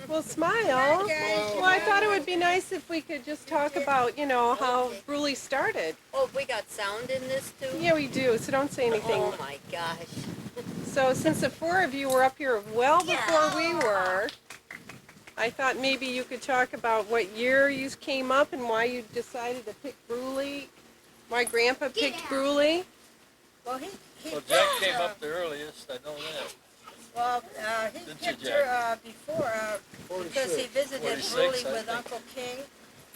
Well, smile. Well, I thought it would be nice if we could just talk about, how Bruley started. Oh, we got sound in this too? Yeah, we do, so don't say anything. Oh my gosh. So since the four of you were up here well before we were, I thought maybe you could talk about what year you came up and why you decided to pick Bruley, why Grandpa picked Bruley. Well, Well, Jack came up the earliest, I know that. Well, he Didn't picked you, her before because he visited 46, Bruley I with think. Uncle King.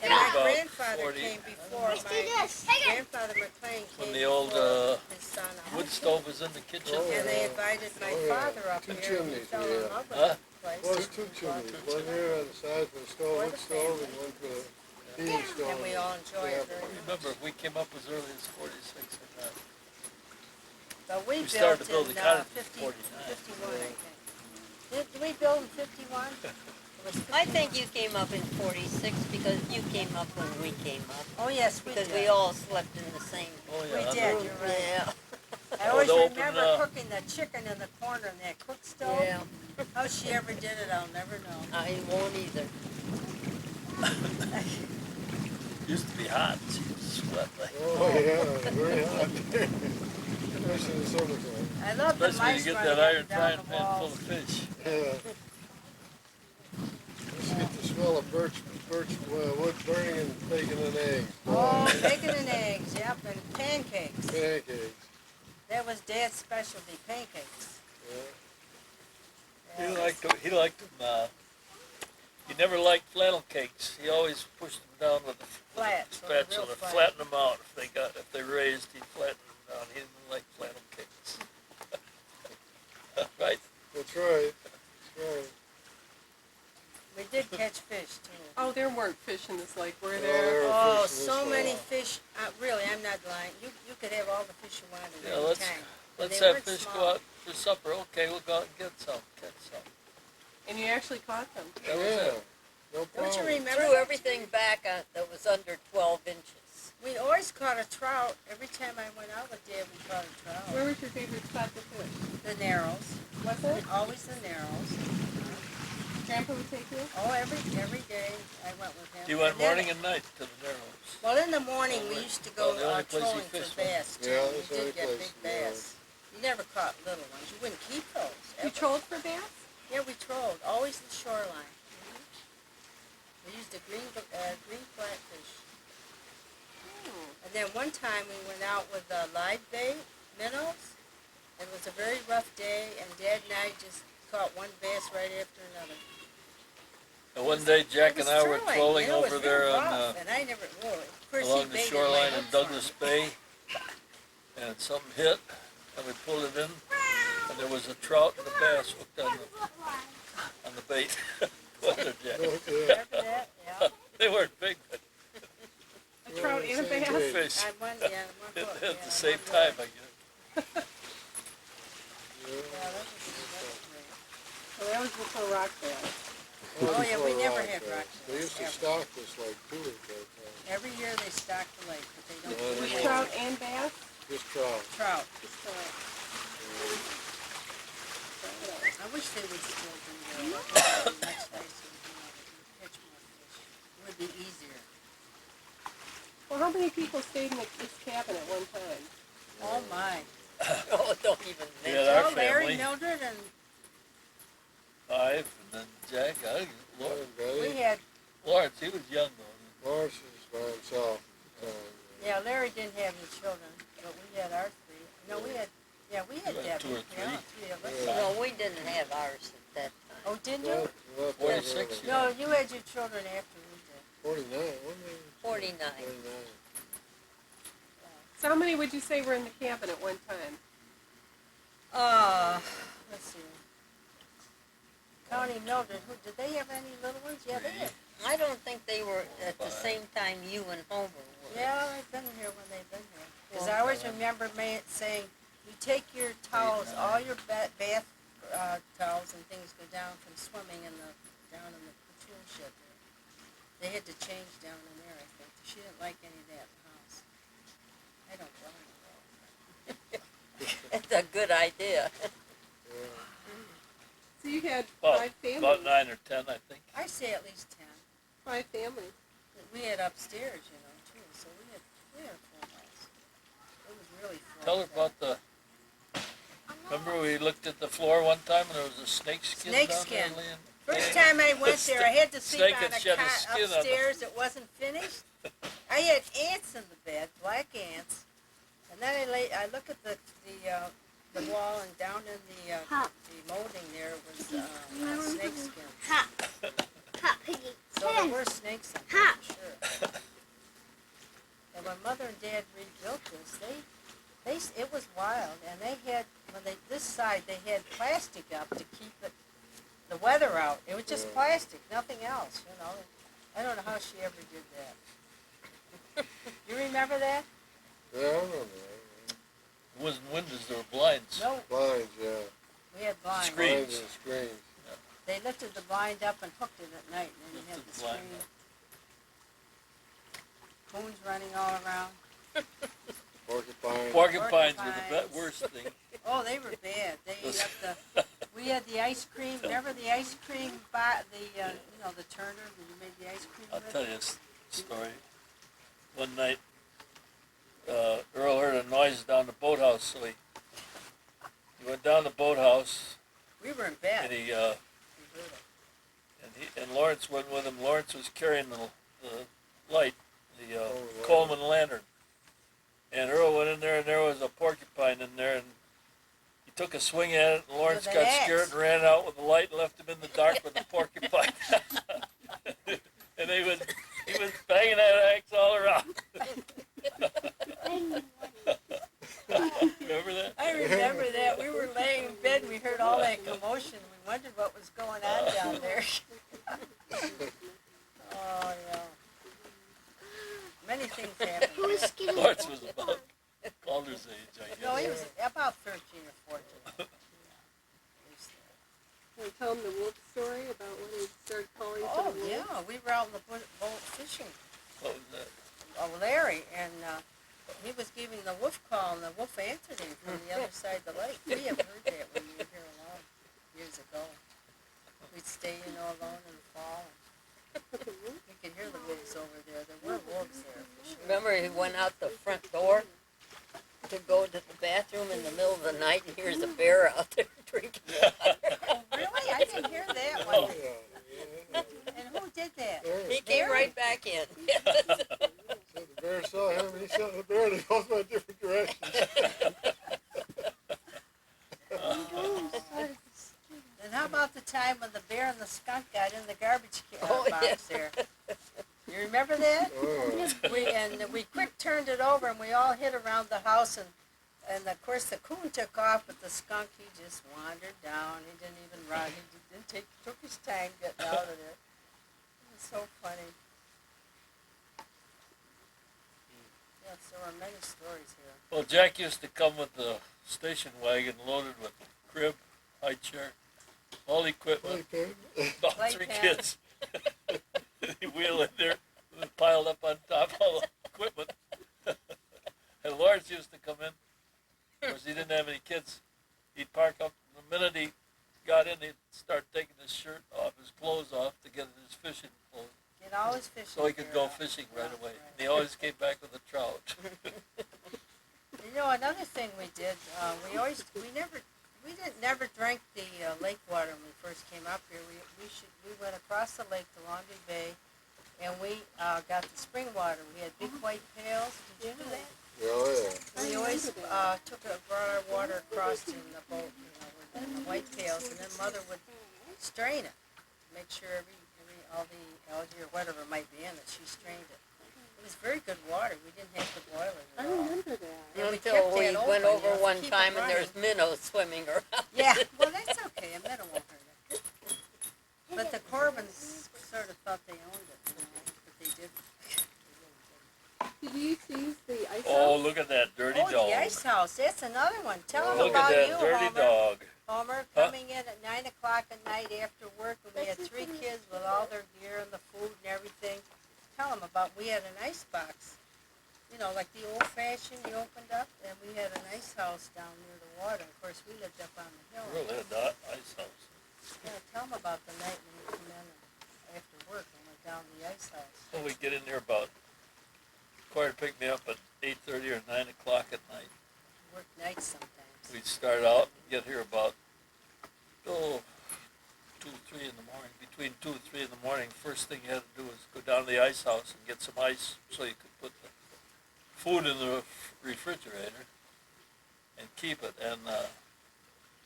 And Yeah. my About grandfather 40. came before. My grandfather McLean came When the old before his son. wood stove was in the kitchen. And they invited my father up Two here. And he chimneys, fell in love with Huh? the place. Well, it's two chimneys, one here on the side for the stove, wood stove, and one for the heating stove. And we all enjoyed it very much. Remember, we came up as early as 46 or not. But we We started built to build in the cottage in 51, 49. I think. Did we build in 51? I think you came up in 46 because you came up when we came up. Oh, yes, we Because did. we all slept in the same Oh, We yeah. did, you're right. Yeah. I always the open, remember cooking the chicken in the corner in that cook stove. Yeah. How she ever did it, I'll never know. I won't either. Used to be hot. She sweat like. Oh, yeah, very hot. Especially in the summertime. I love the Especially when mice you get running that up iron and down frying the pan full walls. of fish. Yeah. Let's get the smell of birch wood burning and bacon and eggs. Oh, bacon and eggs, yep, and pancakes. Pancakes. That was Dad's specialty, pancakes. He Yeah. liked them. He never liked flannel cakes. He always pushed them down with a Flats, spatula, real flat. flatten them out. If they raised, he flattened them down. He didn't like flannel cakes. Right? That's right. That's right. We did catch fish, too. Oh, there weren't fish in this lake, were Oh, there? there were Oh, fish in so this many lake. fish. Really, I'm not lying. You could have all the fish you wanted Yeah, at any let's time. But let's they have weren't fish small. go out for supper. Okay, we'll go out and get some. Catch some. And you actually caught them. That was Yeah, it. no Don't problem. you remember? Threw that? everything back that was under 12 inches. We always caught a trout. Every time I went out with Dad, we caught a trout. Where was your favorite spot to fish? The Narrows. Was it? Always the Narrows. Grandpa would take you? Oh, every day I went with him. He went And then- morning and night to the Narrows. Well, in the morning we used to go Well, the only place he trolling for fished was- bass too. Yeah, We that's the only did get place, big yeah. bass. You never caught little ones. You wouldn't keep those. You ever. trolled for bass? Yeah, we trolled. Always the shoreline. We used a green flatfish. And then one time we went out with live bait, minnows. It was a very rough day, and Dad and I just caught one bass right after another. And one day, Jack It was and I were thrilling. trolling You know, it was over there real on rough, and I never. Well, of course he along the baited shoreline my in hooks on Douglas it. Bay, and something hit, and we pulled it in, and there was a trout and a bass hooked on the bait. Wasn't there, Jack? Okay. Remember that? Yeah. They weren't big, but A trout and a same bass? day. fish I won, yeah, one hook, at yeah, the same one time, hook. I guess. Yeah, that was great. Well, that was before rock bass. Oh, yeah, we Before never rock had bass. rock They used to bass, stock this like too at that time. Every year they stock the lake, but they don't No, do they it Trout and bass? Just trout. trout. Just trout. I wish they would still do that. It would be much nicer, you know, to catch more fish. It would be easier. Well, how many people stayed in this cabin at one time? Oh, my. Oh, don't even Yeah, mention our Oh, Larry, family. Mildred, and 5, and then Jack. Lord, we Betty. had, Lawrence, he was young though. Lawrence was by himself at the time. yeah, Larry didn't have any children, but we had our three. No, we had You had Debbie. 2 or 3. Yeah, 3 of us. Yeah. No, we didn't have ours at that time. Oh, didn't Well, you? well, 46, No, you had your children after we did. 49, wasn't it? 49. 49. So how many would you say were in the cabin at one time? Let's see. County Mildred, did they have any little ones? Yeah, they did. I don't think they were at the same time you and Homer were. Yeah, they've been here when they've been here. Because I always remember saying, you take your towels, all your bath towels and things go down from swimming down in the platoon shed there. They had to change down in there, I think. She didn't like any of that in the house. I don't blame her though. It's a good idea. So you had About, 5 families. about 9 or 10, I think. I say at least 10. 5 families. We had upstairs, you know, too, so we had a full house. It was really full. Tell her about the, remember we looked at the floor one time and there was a snake skin Snake down skin. there laying? First time I went there, I had to sleep Snake on had a shed his cot skin on the- upstairs. It wasn't finished. I had ants in the bed, black ants. And then I look at the wall, and down in the molding there was snake skin. Hot. Hot piggy. So there were snakes in there, for sure. And when Mother and Dad rebuilt this, it was wild. And they had, this side, they had plastic up to keep the weather out. It was just plastic, nothing else, you know. I don't know how she ever did that. You remember that? Yeah, I remember that. It wasn't windows, there were blinds. No, Blinds, yeah. we had blinds. Screen. Blinds and screens. They lifted the blind up and hooked it at night, and then you had Lifted the the blind screen. Coons running all around. Porcupine. Porcupines were the Porcupines. worst thing. Oh, they were bad. They ate up we had the ice cream. Remember the ice cream, the Turner that you made the ice cream I'll with? tell you a story. One night, Earl heard a noise down the boathouse, so he went down the boathouse, We were in bed. and We heard it. and Lawrence went with him. Lawrence was carrying the light, the Lantern. Coleman lantern. And Earl went in there, and there was a porcupine in there, and he took a swing at it, and Lawrence With an got axe. scared and ran out with the light and left him in the dark with the porcupine. And he was banging that axe all around. Remember that? I remember that. We were laying in bed and we heard all that commotion. We wondered what was going on down there. Oh, yeah. Many things happened. Who's getting Lawrence was about Calder's age, I guess. No, he was about 13 or 14. Can you tell them the wolf story about when he started calling Oh, to the wolf? yeah. We were out in the boat fishing. What was that? Larry, and he was giving the wolf call, and the wolf answered him from the other side of the lake. We have heard that when we were here alone years ago. We'd stay, alone in the fall. We could hear the wolves over there. There were wolves there, for sure. Remember, he went out the front door to go to the bathroom in the middle of the night, and here's a bear out there drinking water. Oh, really? I didn't hear that one. Yeah, yeah. And who did that? He came right back in. So the bear saw him, and he saw the bear, and he both went different directions. And how about the time when the bear and the skunk got in the garbage Oh, box yeah. there? You remember that? Oh, We quick turned it over, and we all hid around the house, and of course the coon took off, but the skunk, he just wandered down. He didn't even run. He took his time getting out of there. It was so funny. Yes, there were many stories here. Well, Jack used to come with the station wagon loaded with crib, high chair, all equipment, okay. about Playpen. 3 kids. He wheel in there, and piled up on top all the equipment. And Lawrence used to come in. Of course, he didn't have any kids. He'd park up. The minute he got in, he'd start taking his shirt off, his clothes off, to get his fishing clothes, Get all his fishing so he could gear go out. fishing right Yeah, away. right. And he always came back with a trout. Another thing we did, we never drank the lake water when we first came up here. We went across the lake to Long Beach Bay, and we got the spring water. We had big white pails. Did you do that? Oh, yeah. We always brought our water across in the boat, with the white pails, and then Mother would strain it, make sure all the algae or whatever might be in it, she strained it. It was very good water. We didn't have to boil it I at all. remember that. And we Until kept we that went open, over to one keep it time and running. there's minnows swimming around. Yeah, well, that's okay. A minnow won't hurt it. But the Corbins sort of thought they owned it, but they didn't. Did you use the ice Oh, house? look at that dirty Oh, dog. the ice house. That's another one. Tell them Look about at that you, dirty Homer. dog. Homer Huh? coming in at 9 o'clock at night after work, and we had 3 kids with all their gear and the food and everything. Tell them about, we had an ice box, like the old fashioned you opened up, and we had an ice house down near the water. Of course, we lived up on the hill. Really, a dot ice house. Yeah, tell them about the night when you come in. after work and went down to the ice house. Well, we get in there about, quarter to pick me up at 8:30 or 9 o'clock at night. Work nights sometimes. We'd start out and get here about, 2, 3 in the morning. Between 2 and 3 in the morning, first thing you had to do was go down to the ice house and get some ice so you could put the food in the refrigerator and keep it. And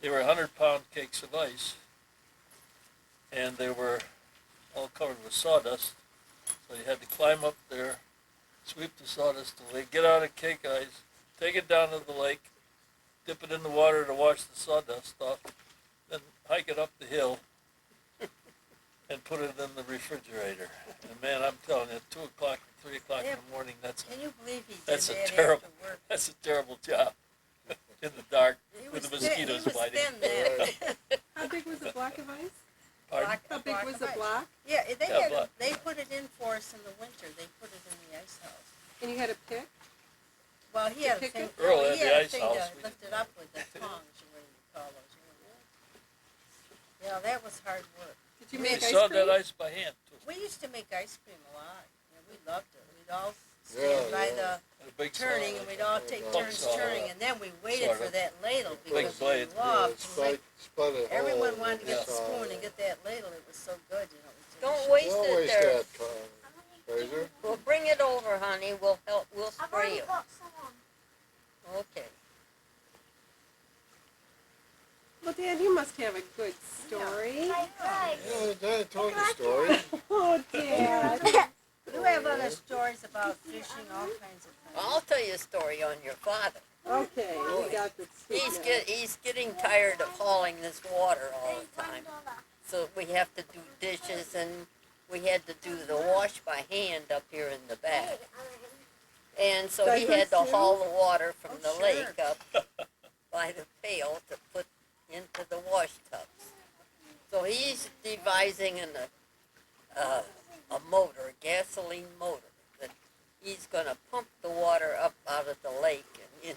they were 100-pound cakes of ice, and they were all covered with sawdust. So you had to climb up there, sweep the sawdust away, get out a cake of ice, take it down to the lake, dip it in the water to wash the sawdust off, then hike it up the hill and put it in the refrigerator. And man, I'm telling you, 2 o'clock, 3 o'clock in the morning, that's Can you believe he did That's a that terrible- after work? a terrible job. In the dark, He with the was thin- mosquitoes he was biting. thin then. How big was a block of ice? Pardon? Block- How big block was of a ice. block? Yeah, they Yeah, had, block. they put it in for us in the winter. They put it in the ice house. And you had a pick? Well, he had a pick thing, it? Earl no, had he the had a ice thing house. to lift it up with the tongs, or what do you call those? You know? Yeah, that was hard work. Did you We make They ice sawed cream? that ice by hand, too. We used to make ice cream a lot. Yeah, we loved it. We'd all Yeah, stand by yeah. the And a big turning, saw. and we'd all take Bump turns saw. turning, and then we waited Sort for of. that ladle Big because blade. we loved to Spike, make. spun it Everyone whole wanted to get and the saw spoon it. and get that ladle. It was so good, you know. It was Don't delicious. waste Don't it waste there. that, Fraser. Well, bring it over, honey. We'll help. We'll I've spray already you. got some on. Okay. Well, Dad, you must have a good story. My leg. Yeah, Daddy told the story. Oh, Dad. You have other stories about fishing, all kinds of things. I'll tell you a story on your father. Okay, we got the He's getting tired of hauling this water all the time. So we have to do dishes, and we had to do the wash by hand up here in the back. And so he had to Diapers, too? haul the water from Oh, the sure. lake up by the pail to put into the wash tubs. So he's devising a motor, a gasoline motor, that he's going to pump the water up out of the lake and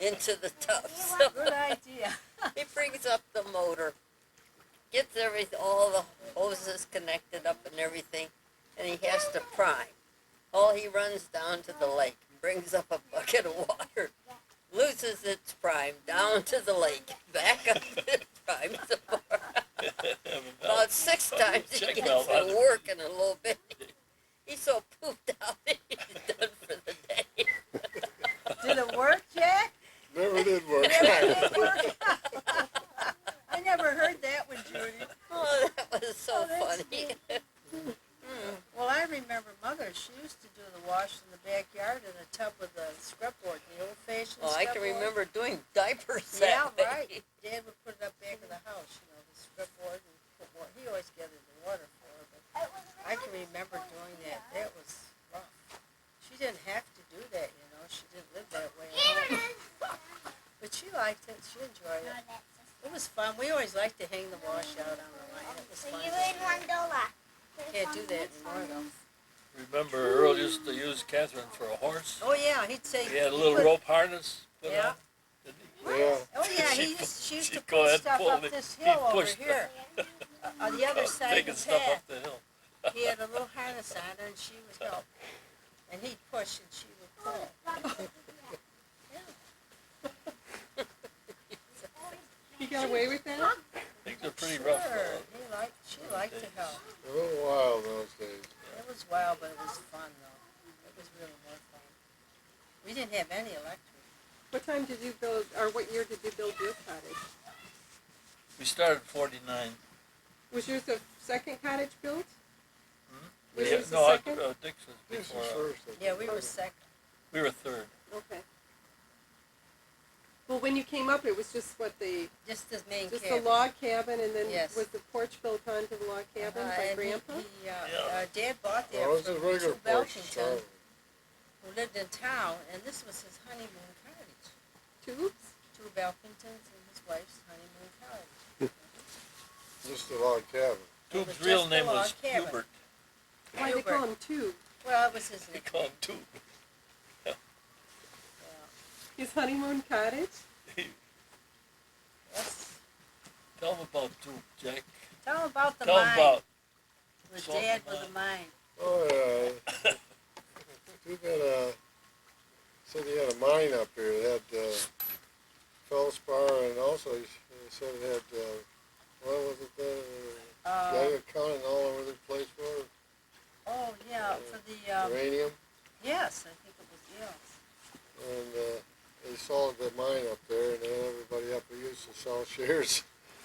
into the tubs. So Good idea. he brings up the motor, gets all the hoses connected up and everything, and he has to prime. He runs down to the lake, brings up a bucket of water, loses its prime down to the lake, back up it primes some more. About 6 times he Check gets valve on it it. working a little bit. He's so pooped out, he's done for the day. Did it work, Jack? Never did work. Never did work. I never heard that one, Judy. Oh, that was so Oh, that's funny. Well, I remember Mother. She used to do the wash in the backyard in a tub with a scrub board, the old-fashioned Oh, I can scrub board. remember doing diapers Yeah, that way. right. Dad would put it up back of the house, you know, the scrub board, and put water. He always gathered the water for her, but I can remember doing that. That was rough. She didn't have to do that, you know. She didn't live that way at home. But she liked it. She enjoyed it. It was fun. We always liked to hang the wash out on the line. It was So fun. you win $1. Can't do that anymore, though. Remember Earl used to use Catherine for a horse? Oh, yeah. He'd say... He had a he'd little put- rope harness put Yeah. on, didn't he? Yeah. Oh, yeah. She She used to she'd go pull ahead and stuff pull up it. this He'd hill over push the- here. On the other side of Taking the stuff path. up the hill. He had a little harness on her, and she would help. And he'd push, and she would pull. You got away with that? Things are pretty rough. Sure. She liked to help. A little wild those days. It was wild, but it was fun, though. It was really more fun. We didn't have any electric. What time did you build, or what year did you build your cottage? We started 49. Was yours the second cottage built? We Was had- yours the no, second? Dick's was This before. was first. I Yeah, think. we were second. We were third. Okay. Well, when you came up, it was just what Just the main just the cabin. log cabin, and then Yes. was the porch built onto the log cabin by And Grandpa? Dad bought that Well, it was a from regular Two porch. Belkington, who lived in town, and this was his honeymoon cottage. Tubes? Two Belkingtons and his wife's honeymoon cottage. Just a log cabin. Tube's was real just a name was log cabin. Hubert. Why they call him Tube? Well, it was his They nickname. call him Tube. Yeah. His honeymoon cottage? Yes. Tell him about Tube, Jack. Tell them about the Tell 'em mine. about. With Salt Dad mine. with a mine. Oh, yeah. We've got said he had a mine up here. It had feldspar, and also he said it had, what was it, Geiger counting all over the place for it, Oh, yeah, for the, uranium. yes, I think it was, yes. And they sold the mine up there, and then everybody up there used to sell shares.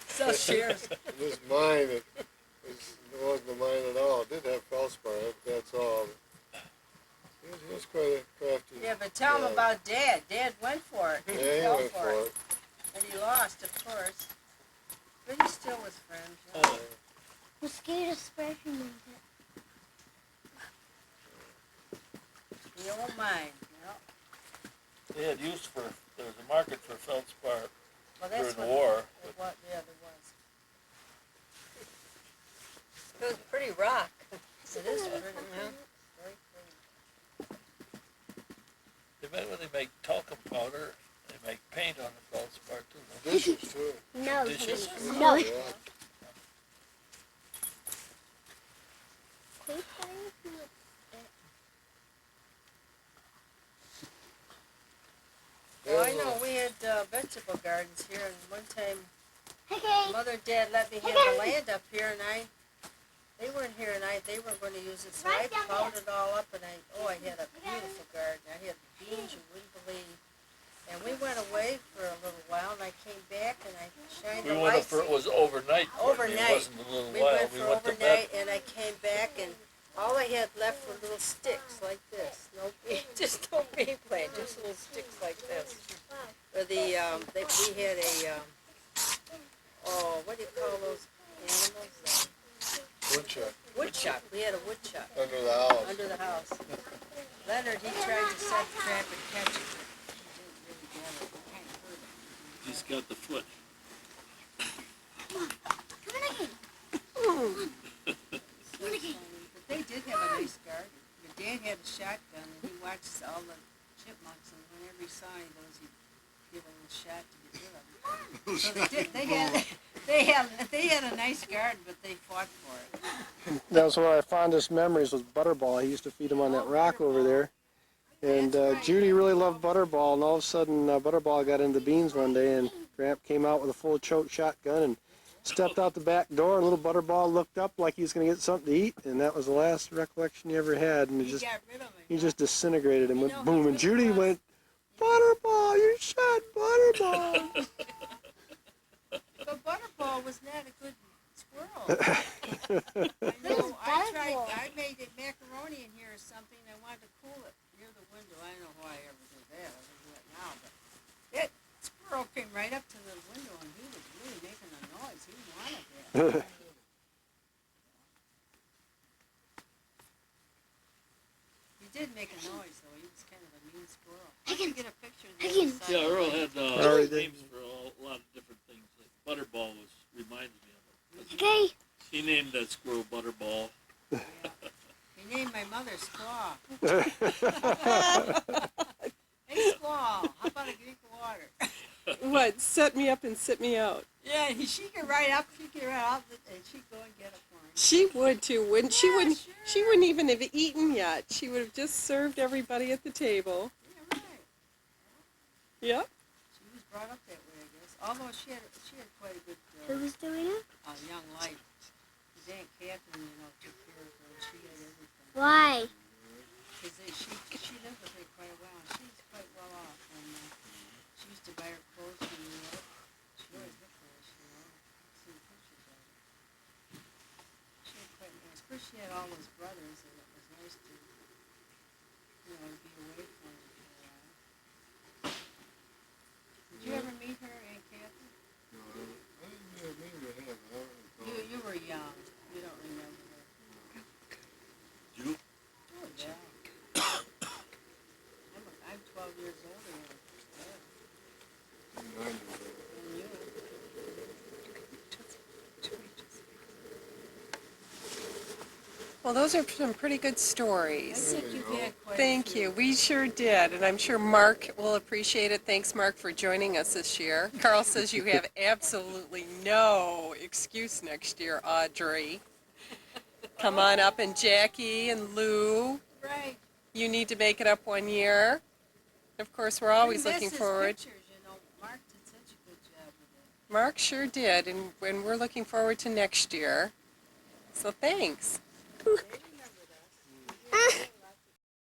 So shares. And this mine, it wasn't a mine at all. It did have feldspar, that's all. He was quite a crafty. Yeah, but tell him about Dad. Dad went for it. Yeah, he fell went for it. And he lost, of course. But he still was friends. You know? Mosquito spray from me. The old mine, you know. They had use for, there was a market for feldspar Well, during that's the what war. it was. Yeah, there was. It was pretty rock. It is pretty. Yeah. Very pretty. They made, when they make talcum powder, they make paint on the feldspar too. don't they? Dishes, too. No, Dishes. no. Yeah. Well, I know we had vegetable gardens here, and one time Okay. Mother and Dad let me have the land up here, and they weren't here, and they were going to use it, so I Right down plowed it all up, and I had a beautiful garden. I had beans you wouldn't believe. And we went away for a little while, and I came back, and I shined We the went up lights. for, it was overnight. Courtney. Overnight. It wasn't a little We while. went for went to bed. overnight, and I came back, and all I had left were little sticks like this. No bean, just no bean plant, just little sticks like this. Or we had a, what do you call those animals? Woodchuck Woodchuck. We had a woodchuck under the house. under the house. Leonard, he tried to set the trap and catch it. He didn't really get it. It kind of hurt him. He's got the foot. But they did have a nice garden. Your dad had a shotgun, and he watched all the chipmunks, and whenever he saw any of those, he'd give a little shot to get rid of them. So they did. They had a nice garden, but they fought for it. That was one of my fondest memories was Butterball. I used to feed him on that rock over there. And Judy really loved Butterball, and all of a sudden Butterball got into beans one day, and Gramp came out with a full choke shotgun and stepped out the back door, and little Butterball looked up like he was going to get something to eat, and that was the last recollection he ever had. And He got rid of it. he just disintegrated and went You know, boom, he and Judy really went, Butterball, you shot Butterball. But Butterball was not a good squirrel. I made it macaroni in here or something, and I wanted to cool it near the window. I don't know why I ever did that. I don't do it now, but that squirrel came right up to the window, and he was really making a noise. He wanted that. He did make a noise, though. He was kind of a mean squirrel. I can get a picture of the other side. Yeah, Earl had Already did. names for a lot of different things. Like Butterball reminds me of it. Okay. He named that squirrel Butterball. Yeah. He named my mother Squaw. Hey, Squaw, how about a drink of water? What? Set me up and sit me out. Yeah, she could ride up, and she'd go and get it for him. She would too, wouldn't she? Yeah, Wouldn't sure. she? Wouldn't even have eaten yet. She would have just served everybody at the table. Yeah, right. Yep. She was brought up that way, I guess. Although she had quite a good Who's doing it? young life. His Aunt Catherine, took care of her, and she had everything. Why? Because she lived with her quite a while, and she's quite well off. And she used to buy her clothes from New York. She always looked nice, I've seen pictures of her. She had quite nice. First, she had all those brothers, and it was nice to, be away from them for a while. Did you ever meet her, Aunt Catherine? No, I didn't mean to have. I don't recall. You were young. You don't remember her. You? Oh, yeah. I'm 12 years older than her. I knew that. And you. Well, those are some pretty good I stories. think you've had quite a Thank few. you. We sure did, and I'm sure Mark will appreciate it. Thanks, Mark, for joining us this year. Carl says you have absolutely no excuse next year, Audrey. Come on up, and Jackie and Lou, Right. you need to make it up one year. Of course, we're always We miss looking his forward. Pictures, you know, Mark did such a good job with it. Mark sure did, and we're looking forward to next year. So thanks. There you